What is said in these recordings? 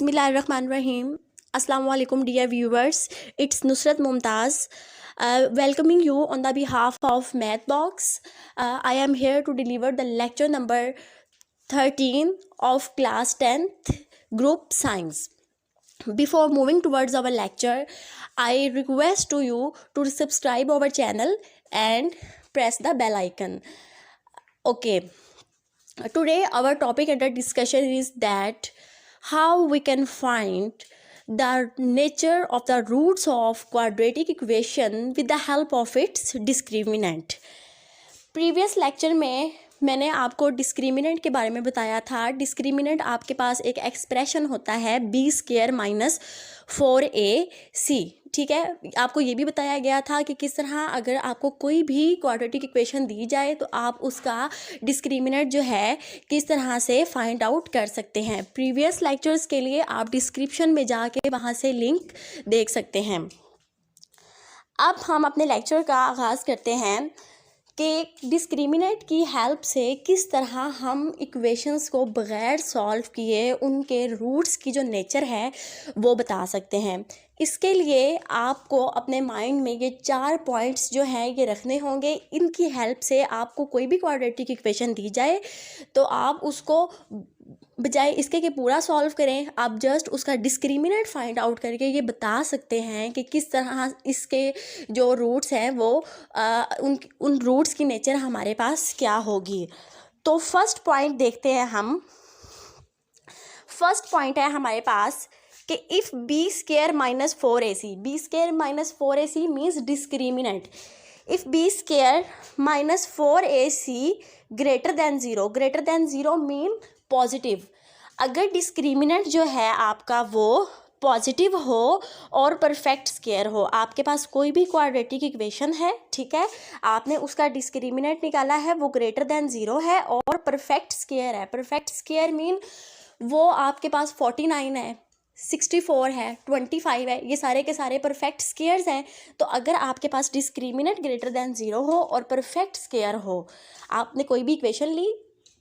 Bismillahirrahmanirrahim. Assalamu alaikum dear viewers. It's Nusrat Mumtaz welcoming you on the behalf of Mathbox. I am here to deliver the lecture number 13 of class 10th group science. Before moving towards our lecture, I request to you to subscribe our channel and press the bell icon. Okay, today our topic under discussion is that how we can find the nature of the roots of quadratic equation with the help of its discriminant. Previous lecture में मैंने आपको discriminant के बारे में बताया था. Discriminant आपके पास एक एक्सप्रेशन होता है b² - 4ac. ठीक है, आपको ये भी बताया गया था कि किस तरह अगर आपको कोई भी क्वाड्रेटिक इक्वेशन दी जाए तो आप उसका डिस्क्रिमिनेंट जो है किस तरह से फाइंड आउट कर सकते हैं. प्रीवियस लेक्चर्स के लिए आप डिस्क्रिप्शन में जाके वहाँ से लिंक देख सकते हैं. अब हम अपने लेक्चर का आगाज़ करते हैं कि डिस्क्रिमिनेंट की हेल्प से किस तरह हम इक्वेशंस को बग़ैर सॉल्व किए उनके रूट्स की जो नेचर है वो बता सकते हैं. इसके लिए आपको अपने माइंड में ये 4 पॉइंट्स जो हैं ये रखने होंगे. इनकी हेल्प से आपको कोई भी क्वाड्रेटिक इक्वेशन दी जाए तो आप उसको बजाय इसके कि पूरा सॉल्व करें, आप जस्ट उसका डिस्क्रिमिनेंट फाइंड आउट करके ये बता सकते हैं कि किस तरह इसके जो रूट्स हैं वो उन रूट्स की नेचर हमारे पास क्या होगी. तो फर्स्ट पॉइंट देखते हैं हम. फर्स्ट पॉइंट है हमारे पास कि if b² - 4ac, b² - 4ac means discriminant. If b² - 4ac greater than zero mean positive. अगर डिस्क्रिमिनेंट जो है आपका वो पॉजिटिव हो और परफेक्ट स्क्वायर हो, आपके पास कोई भी क्वाड्रेटिक इक्वेशन है, ठीक है, आपने उसका डिस्क्रिमिनेंट निकाला है, वो ग्रेटर दैन ज़ीरो है और परफेक्ट स्क्वायर है. परफेक्ट स्क्वायर मीन वो आपके पास 49 है, 64 है, 25 है, ये सारे के सारे परफेक्ट स्क्वायर्स हैं. तो अगर आपके पास डिस्क्रिमिनेंट ग्रेटर दैन ज़ीरो हो और परफेक्ट स्क्वायर हो, आपने कोई भी इक्वेशन ली,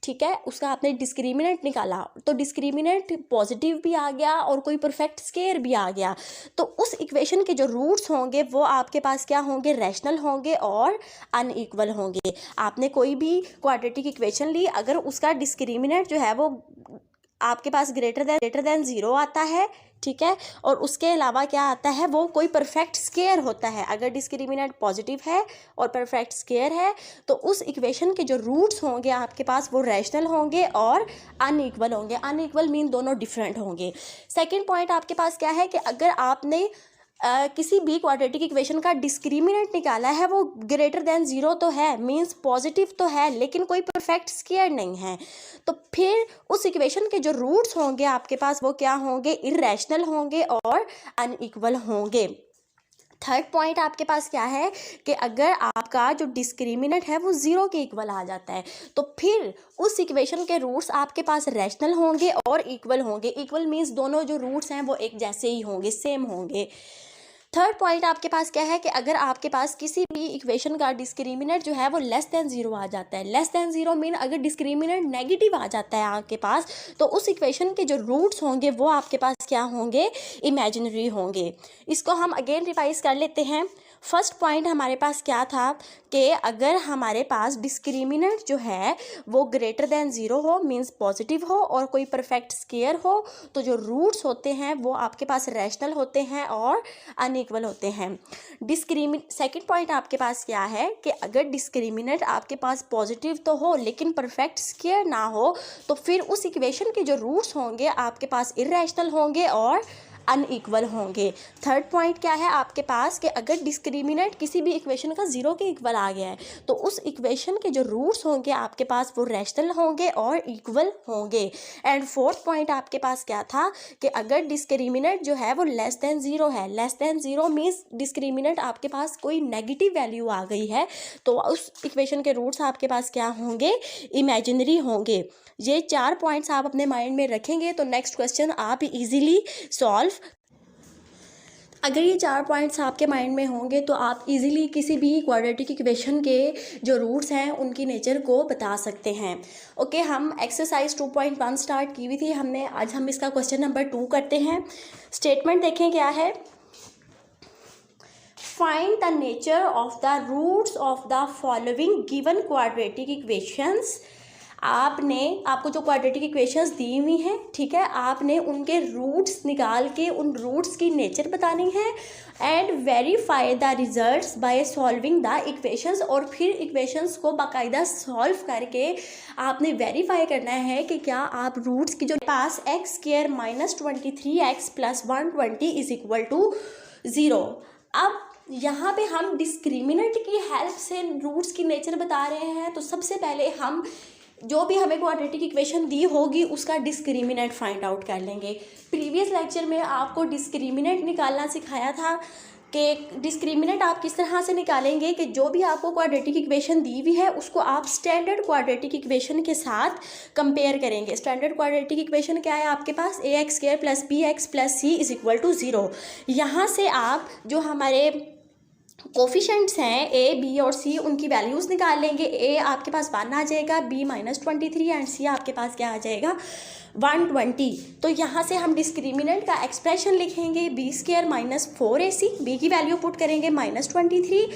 ठीक है, उसका आपने डिस्क्रिमिनेंट निकाला तो डिस्क्रिमिनेंट पॉजिटिव भी आ गया और कोई परफेक्ट स्क्वायर भी आ गया, तो उस इक्वेशन के जो रूट्स होंगे वो आपके पास क्या होंगे, रैशनल होंगे और अनइक्वल होंगे. आपने कोई भी क्वाड्रेटिक इक्वेशन ली, अगर उसका डिस्क्रिमिनेंट जो है वो आपके पास ग्रेटर दैन ज़ीरो आता है, ठीक है, और उसके अलावा क्या आता है, वो कोई परफेक्ट स्क्वायर होता है. अगर डिस्क्रिमिनेंट पॉजिटिव है और परफेक्ट स्क्वायर है तो उस इक्वेशन के जो रूट्स होंगे आपके पास वो रैशनल होंगे और अनइक्वल होंगे. अनइक्वल मीन दोनों डिफरेंट होंगे. सेकंड पॉइंट आपके पास क्या है कि अगर आपने किसी भी क्वाड्रेटिक इक्वेशन का डिस्क्रिमिनेंट निकाला है, वो ग्रेटर दैन ज़ीरो तो है, मींस पॉजिटिव तो है, लेकिन कोई परफेक्ट स्क्वायर नहीं है, तो फिर उस इक्वेशन के जो रूट्स होंगे आपके पास वो क्या होंगे, इर्रेशनल होंगे और अनइक्वल होंगे. थर्ड पॉइंट आपके पास क्या है कि अगर आपका जो डिस्क्रिमिनेंट है वो ज़ीरो के इक्वल आ जाता है तो फिर उस इक्वेशन के रूट्स आपके पास रैशनल होंगे और इक्वल होंगे. इक्वल मीन्स दोनों जो रूट्स हैं वो एक जैसे ही होंगे, सेम होंगे. थर्ड पॉइंट आपके पास क्या है कि अगर आपके पास किसी भी इक्वेशन का डिस्क्रिमिनेंट जो है वो लेस दैन ज़ीरो आ जाता है. लेस दैन ज़ीरो मीन अगर डिस्क्रिमिनेंट नेगेटिव आ जाता है आपके पास तो उस इक्वेशन के जो रूट्स होंगे वो आपके पास क्या होंगे, इमेजिनरी होंगे. इसको हम अगेन रिवाइज कर लेते हैं. फर्स्ट पॉइंट हमारे पास क्या था कि अगर हमारे पास डिस्क्रिमिनेंट जो है वो ग्रेटर दैन ज़ीरो हो, मींस पॉजिटिव हो और कोई परफेक्ट स्क्वायर हो, तो जो रूट्स होते हैं वो आपके पास रैशनल होते हैं और अनइक्वल होते हैं. सेकंड पॉइंट आपके पास क्या है कि अगर डिस्क्रिमिनेंट आपके पास पॉजिटिव तो हो लेकिन परफेक्ट स्क्वायर ना हो तो फिर उस इक्वेशन के जो रूट्स होंगे आपके पास इर्रेशनल होंगे और अनइक्वल होंगे. थर्ड पॉइंट क्या है आपके पास कि अगर डिस्क्रिमिनेंट किसी भी इक्वेशन का ज़ीरो के इक्वल आ गया है तो उस इक्वेशन के जो रूट्स होंगे आपके पास वो रैशनल होंगे और इक्वल होंगे. एंड फोर्थ पॉइंट आपके पास क्या था कि अगर डिस्क्रिमिनेंट जो है वो लेस दैन ज़ीरो है, less than zero means discriminant आपके पास कोई नेगेटिव वैल्यू आ गई है तो उस इक्वेशन के रूट्स आपके पास क्या होंगे, इमेजिनरी होंगे. ये 4 पॉइंट्स आप अपने माइंड में रखेंगे तो नेक्स्ट क्वेश्चन आप इजीली सॉल्व. अगर ये 4 पॉइंट्स आपके माइंड में होंगे तो आप इजीली किसी भी क्वाड्रेटिक इक्वेशन के जो रूट्स हैं उनकी नेचर को बता सकते हैं। ओके, हम एक्सरसाइज 2.1 स्टार्ट की हुई थी हमने, आज हम इसका क्वेश्चन नंबर 2 करते हैं। स्टेटमेंट देखें क्या है। Find the nature of the roots of the following given quadratic equations. आपको जो क्वाड्रेटिक इक्वेशंस दी हुई हैं, ठीक है, आपने उनके रूट्स निकाल के उन रूट्स की नेचर बतानी है and verify the results by solving the equations. और फिर इक्वेशंस को बाकायदा सॉल्व करके आपने वेरीफाई करना है कि क्या आप रूट्स की जो पास x square minus 23x plus 120 is equal to 0। अब यहाँ पे हम डिस्क्रिमिनेंट की हेल्प से रूट्स की नेचर बता रहे हैं। तो सबसे पहले हम जो भी हमें क्वाड्रेटिक इक्वेशन दी होगी उसका डिस्क्रिमिनेंट फाइंड आउट कर लेंगे। प्रीवियस लेक्चर में आपको डिस्क्रिमिनेंट निकालना सिखाया था कि डिस्क्रिमिनेंट आप किस तरह से निकालेंगे कि जो भी आपको क्वाड्रेटिक इक्वेशन दी हुई है उसको आप स्टैंडर्ड क्वाड्रेटिक इक्वेशन के साथ कंपेयर करेंगे। स्टैंडर्ड क्वाड्रेटिक इक्वेशन क्या है आपके पास, ax square plus bx plus c is equal to 0। यहाँ से आप जो हमारे कोफिशेंट्स हैं a, b और c उनकी वैल्यूज़ निकाल लेंगे। a आपके पास 1 आ जाएगा, b -23 एंड c आपके पास क्या आ जाएगा 120। तो यहाँ से हम डिस्क्रिमिनेंट का एक्सप्रेशन लिखेंगे b square minus 4ac, b की वैल्यू पुट करेंगे -23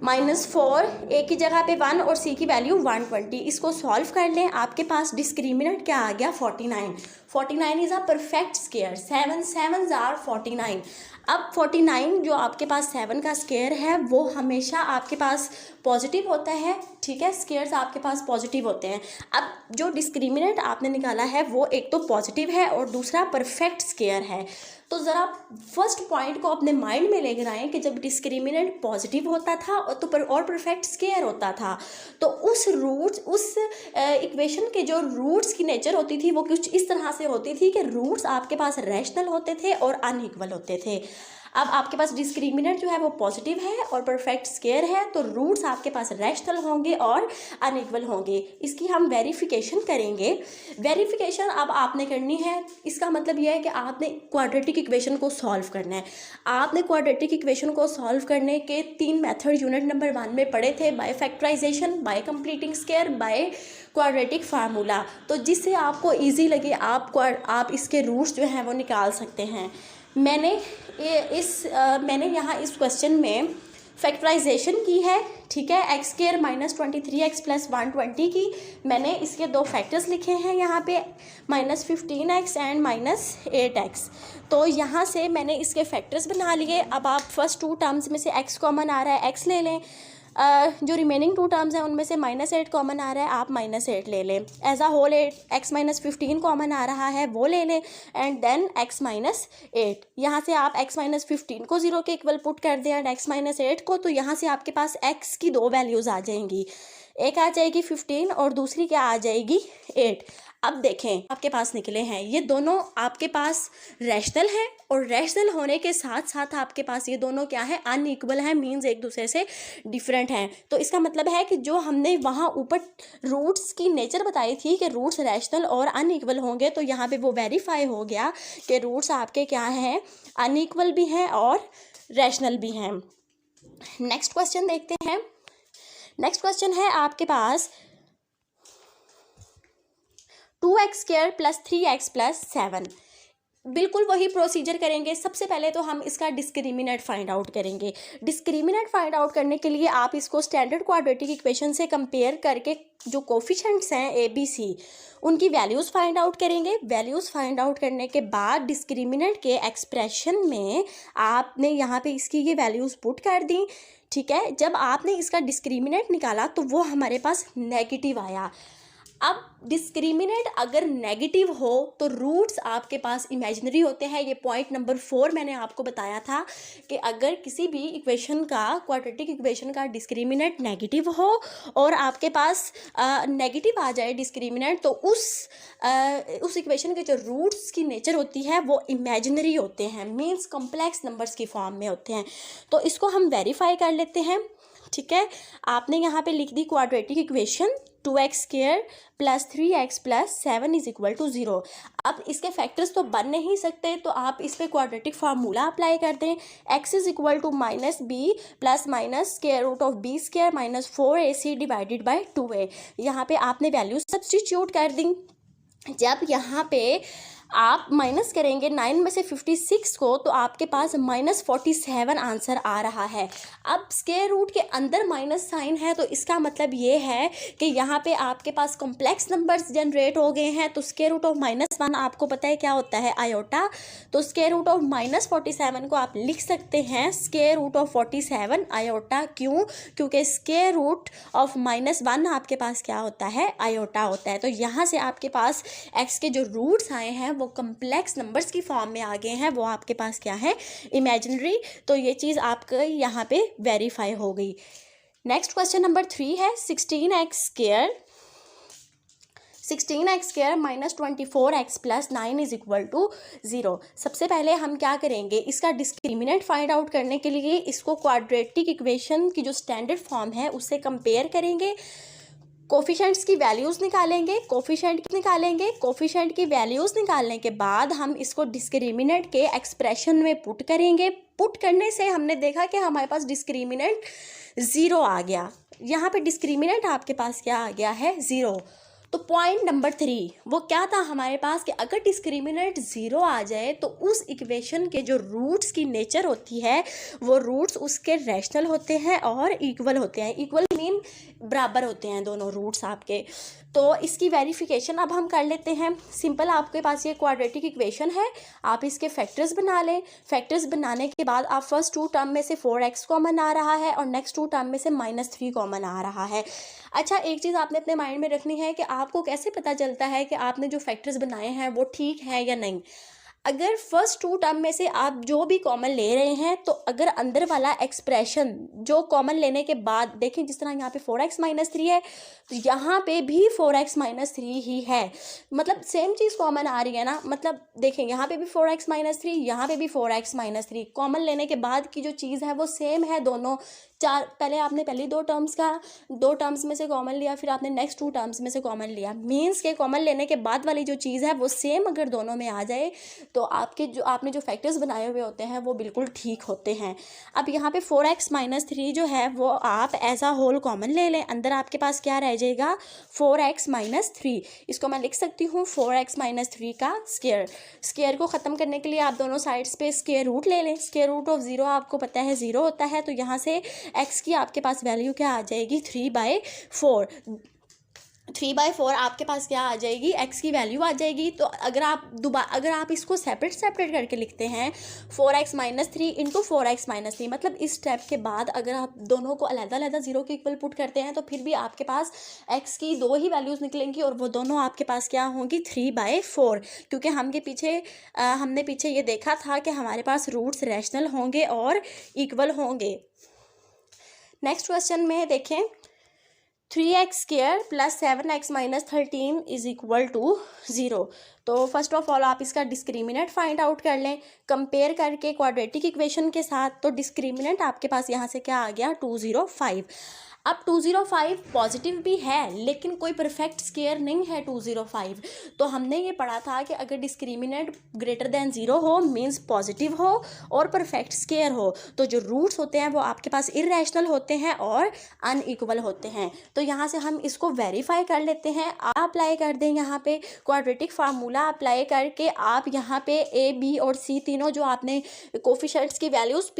माइनस 4, a की जगह पे 1 और c की वैल्यू 120। इसको सॉल्व कर लें, आपके पास डिस्क्रिमिनेंट क्या आ गया 49। 49 is a perfect square, 7 7s are 49। अब 49 जो आपके पास 7 का स्क्वायर है वो हमेशा आपके पास पॉजिटिव होता है, ठीक है, स्क्वायर्स आपके पास पॉजिटिव होते हैं। अब जो डिस्क्रिमिनेंट आपने निकाला है वो एक तो पॉजिटिव है और दूसरा परफेक्ट स्क्वायर है। तो ज़रा फर्स्ट पॉइंट को अपने माइंड में लेकर आएँ कि जब डिस्क्रिमिनेंट पॉजिटिव होता था और परफेक्ट स्क्वायर होता था तो उस इक्वेशन के जो रूट्स की नेचर होती थी वो कुछ इस तरह से होती थी कि रूट्स आपके पास रैशनल होते थे और अनइक्वल होते थे। अब आपके पास डिस्क्रिमिनेंट जो है वो पॉजिटिव है और परफेक्ट स्क्वायर है, तो रूट्स आपके पास रैशनल होंगे और अनइक्वल होंगे। इसकी हम वेरिफिकेशन करेंगे। वेरिफिकेशन अब आपने करनी है, इसका मतलब यह है कि आपने क्वाड्रेटिक इक्वेशन को सॉल्व करना है। आपने क्वाड्रेटिक इक्वेशन को सॉल्व करने के 3 मेथड यूनिट नंबर 1 में पढ़े थे, by factorisation, by completing square, by quadratic formula. तो जिससे आपको ईजी लगे आप इसके रूट्स जो हैं वो निकाल सकते हैं। मैंने यहाँ इस क्वेश्चन में फैक्टराइजेशन की है, ठीक है, x square minus 23x plus 120 की। मैंने इसके 2 फैक्टर्स लिखे हैं यहाँ पे, -15x एंड -8x। तो यहाँ से मैंने इसके फैक्टर्स बना लिए। अब आप फर्स्ट 2 टर्म्स में से x कॉमन आ रहा है x ले लें, जो रिमेनिंग 2 टर्म्स हैं उनमें से -8 कॉमन आ रहा है, आप -8 ले लें। As a whole 8x -15 common आ रहा है वो ले लें एंड देन x -8। यहाँ से आप x -15 को 0 के इक्वल पुट कर दें एंड x -8 को, तो यहाँ से आपके पास x की 2 वैल्यूज़ आ जाएंगी, एक आ जाएगी 15 और दूसरी क्या आ जाएगी 8। अब देखें आपके पास निकले हैं ये दोनों आपके पास रैशनल हैं और रैशनल होने के साथ साथ आपके पास ये दोनों क्या है अनइक्वल हैं, मींस एक दूसरे से डिफरेंट हैं। तो इसका मतलब है कि जो हमने वहाँ ऊपर रूट्स की नेचर बताई थी कि रूट्स रैशनल और अनइक्वल होंगे, तो यहाँ पे वो वेरीफाई हो गया कि रूट्स आपके क्या हैं, अनइक्वल भी हैं और रैशनल भी हैं। नेक्स्ट क्वेश्चन देखते हैं। नेक्स्ट क्वेश्चन है आपके पास 2x square plus 3x plus 7। बिल्कुल वही प्रोसीजर करेंगे। सबसे पहले तो हम इसका डिस्क्रिमिनेंट फाइंड आउट करेंगे। डिस्क्रिमिनेंट फाइंड आउट करने के लिए आप इसको स्टैंडर्ड क्वाड्रेटिक इक्वेशन से कंपेयर करके जो कोफिशिएंट्स हैं ए बी सी उनकी वैल्यूज़ फाइंड आउट करेंगे। वैल्यूज़ फाइंड आउट करने के बाद डिस्क्रिमिनेंट के एक्सप्रेशन में आपने यहाँ पे इसकी ये वैल्यूज़ पुट कर दी, ठीक है। जब आपने इसका डिस्क्रिमिनेंट निकाला तो वो हमारे पास नेगेटिव आया। अब डिस्क्रिमिनेंट अगर नेगेटिव हो तो रूट्स आपके पास इमेजिनरी होते हैं। ये पॉइंट नंबर 4 मैंने आपको बताया था कि अगर किसी भी इक्वेशन का, क्वाड्रेटिक इक्वेशन का डिस्क्रिमिनेंट नेगेटिव हो और आपके पास नेगेटिव आ जाए डिस्क्रिमिनेंट, तो उस इक्वेशन के जो रूट्स की नेचर होती है वो इमेजिनरी होते हैं, मीन्स कॉम्प्लेक्स नंबर्स की फॉर्म में होते हैं। तो इसको हम वेरीफाई कर लेते हैं, ठीक है। आपने यहाँ पे लिख दी quadratic equation 2x square plus 3x plus 7 is equal to 0। अब इसके फैक्टर्स तो बन नहीं सकते, तो आप इस पर क्वाड्रेटिक फार्मूला अप्लाई कर दें। x is equal to minus B plus minus square root of B square minus 4ac divided by 2a। यहाँ पे आपने वैल्यू सब्सटीट्यूट कर दी। जब यहाँ पे आप माइनस करेंगे 9 में से 56 को, तो आपके पास -47 आंसर आ रहा है। अब स्क्वायर रूट के अंदर माइनस साइन है, तो इसका मतलब ये है कि यहाँ पे आपके पास कॉम्प्लेक्स नंबर्स जनरेट हो गए हैं। तो स्क्वायर रूट ऑफ -1 आपको पता है क्या होता है, आयोटा। तो स्क्वायर रूट ऑफ -47 को आप लिख सकते हैं स्क्वायर रूट ऑफ 47 आयोटा। क्यों? क्योंकि स्क्वायर रूट ऑफ -1 आपके पास क्या होता है, आयोटा होता है। तो यहाँ से आपके पास एक्स के जो रूट्स आए हैं वो कम्प्लेक्स नंबर्स की फॉर्म में आ गए हैं, वो आपके पास क्या है, इमेजिनरी। तो ये चीज़ आपका यहाँ पे वेरीफाई हो गई। नेक्स्ट क्वेश्चन नंबर 3 है 16x square minus 24x plus 9 is equal to 0। सबसे पहले हम क्या करेंगे, इसका डिस्क्रिमिनेंट फाइंड आउट करने के लिए इसको क्वाड्रेटिक इक्वेशन की जो स्टैंडर्ड फॉर्म है उससे कंपेयर करेंगे। कोफिशेंट्स की वैल्यूज़ निकालेंगे, कोफिशेंट की वैल्यूज़ निकालने के बाद हम इसको डिस्क्रिमिनेंट के एक्सप्रेशन में पुट करेंगे। पुट करने से हमने देखा कि हमारे पास डिस्क्रिमिनेंट 0 आ गया। यहाँ पे डिस्क्रिमिनेंट आपके पास क्या आ गया है, 0। तो पॉइंट नंबर 3 वो क्या था हमारे पास कि अगर डिस्क्रिमिनेंट 0 आ जाए तो उस इक्वेशन के जो रूट्स की नेचर होती है वो रूट्स उसके रैशनल होते हैं और इक्वल होते हैं। इक्वल मीन बराबर होते हैं दोनों रूट्स आपके। तो इसकी वेरिफिकेशन अब हम कर लेते हैं। सिंपल, आपके पास ये क्वाड्रेटिक इक्वेशन है, आप इसके फैक्टर्स बना लें। फैक्टर्स बनाने के बाद आप फर्स्ट 2 टर्म में से 4x कॉमन आ रहा है और नेक्स्ट 2 टर्म में से -3 कॉमन आ रहा है। अच्छा, एक चीज़ आपने अपने माइंड में रखनी है कि आपको कैसे पता चलता है कि आपने जो फैक्टर्स बनाए हैं वो ठीक है या नहीं। अगर फर्स्ट 2 टर्म में से आप जो भी कॉमन ले रहे हैं, तो अगर अंदर वाला एक्सप्रेशन जो कॉमन लेने के बाद देखें, जिस तरह यहाँ पे 4x - 3 है तो यहाँ पे भी 4x - 3 ही है, मतलब सेम चीज़ कॉमन आ रही है ना। मतलब देखें, यहाँ पे भी 4x - 3, यहाँ पे भी 4x - 3, कॉमन लेने के बाद की जो चीज़ है वो सेम है दोनों। पहले आपने पहली 2 टर्म्स में से कॉमन लिया, फिर आपने नेक्स्ट 2 टर्म्स में से कॉमन लिया। मीन्स के कॉमन लेने के बाद वाली जो चीज़ है वो सेम अगर दोनों में आ जाए तो आपने जो फैक्टर्स बनाए हुए होते हैं वो बिल्कुल ठीक होते हैं। अब यहाँ पे 4x - 3 जो है वो आप एज अ होल कॉमन ले लें। अंदर आपके पास क्या रह जाएगा, 4x - 3। इसको मैं लिख सकती हूँ 4x - 3 का स्क्वायर को ख़त्म करने के लिए आप दोनों साइड्स पे स्क्वायर रूट ले लें। स्क्वायर रूट ऑफ 0 आपको पता है 0 होता है, तो यहाँ से x की आपके पास वैल्यू क्या आ जाएगी, 3/4। 3/4 आपके पास क्या आ जाएगी, x की वैल्यू आ जाएगी। तो अगर आप इसको सेपरेट करके लिखते हैं 4x - 3 इंटू 4x - 3, मतलब इस स्टेप के बाद अगर आप दोनों को अलग-अलग 0 के इक्वल पुट करते हैं तो फिर भी आपके पास x की 2 ही वैल्यूज़ निकलेंगी और वो दोनों आपके पास क्या होंगी, 3/4। क्योंकि हमने पीछे ये देखा था कि हमारे पास रूट्स रैशनल होंगे और इक्वल होंगे। नेक्स्ट क्वेश्चन में देखें 3x square plus 7x - 13 is equal to 0। तो फर्स्ट ऑफ ऑल आप इसका डिस्क्रिमिनेंट फाइंड आउट कर लें कंपेयर करके क्वाड्रेटिक इक्वेशन के साथ। तो डिस्क्रिमिनेंट आपके पास यहाँ से क्या आ गया, 205। अब 205 पॉजिटिव भी है लेकिन कोई परफेक्ट स्क्वायर नहीं है 205। तो हमने ये पढ़ा था कि अगर डिस्क्रिमिनेंट ग्रेटर देन 0 हो मीन्स पॉजिटिव हो और परफेक्ट स्क्वायर हो, तो जो रूट्स होते हैं वो आपके पास इरेशनल होते हैं और अनइक्वल होते हैं। तो यहाँ से हम इसको वेरीफाई कर लेते हैं। आप अप्लाई कर दें यहाँ पे क्वाड्रेटिक फार्मूला अप्लाई करके आप यहाँ पे a, b और c तीनों जो आपने कोफिशिएंट्स की वैल्यूज़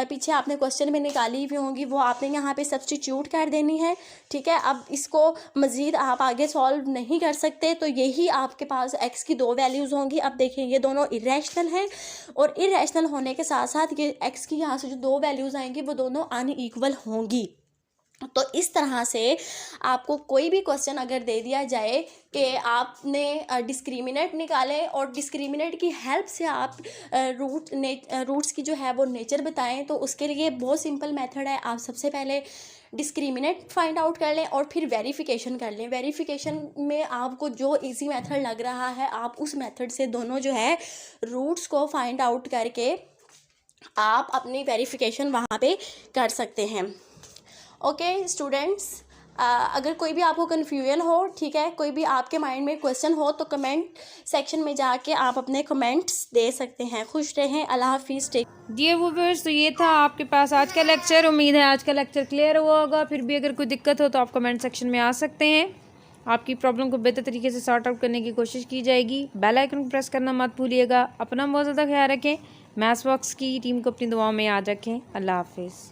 पीछे आपने क्वेश्चन में निकाली हुई होंगी वो आपने यहाँ पे सब्स्टिट्यूट कर देनी है। ठीक है, अब इसको मज़ीद आप आगे सॉल्व नहीं कर सकते, तो यही आपके पास x की 2 वैल्यूज़ होंगी। अब देखें ये दोनों इरेशनल हैं और इरेशनल होने के साथ साथ ये x की यहाँ से जो 2 वैल्यूज़ आएंगी वो दोनों अनइक्वल होंगी। तो इस तरह से आपको कोई भी क्वेश्चन अगर दे दिया जाए कि आपने डिस्क्रिमिनेंट निकालें और डिस्क्रिमिनेंट की हेल्प से आप रूट्स की जो है वो नेचर बताएं, तो उसके लिए बहुत सिंपल मेथड है। आप सबसे पहले डिस्क्रिमिनेंट फाइंड आउट कर लें और फिर वेरिफिकेशन कर लें। वेरिफिकेशन में आपको जो इजी मेथड लग रहा है आप उस मेथड से दोनों जो है रूट्स को फाइंड आउट करके आप अपनी वेरिफिकेशन वहाँ पे कर सकते हैं। ओके स्टूडेंट्स, अगर कोई भी आपको कन्फ्यूजन हो, ठीक है, कोई भी आपके माइंड में क्वेश्चन हो तो कमेंट सेक्शन में जाके आप अपने कमेंट्स दे सकते हैं। खुश रहें, अल्लाह हाफिज़, टेक। डियर व्यूअर्स, तो ये था आपके पास आज का लेक्चर। उम्मीद है आज का लेक्चर क्लियर हुआ होगा। फिर भी अगर कोई दिक्कत हो तो आप कमेंट सेक्शन में आ सकते हैं। आपकी प्रॉब्लम को बेहतर तरीके से सॉर्ट आउट करने की कोशिश की जाएगी। बेल आइकन को प्रेस करना मत भूलिएगा। अपना बहुत ज़्यादा ख्याल रखें। मैथ्स बॉक्स की टीम को अपनी दुआओं में याद रखें। अल्लाह हाफिज़।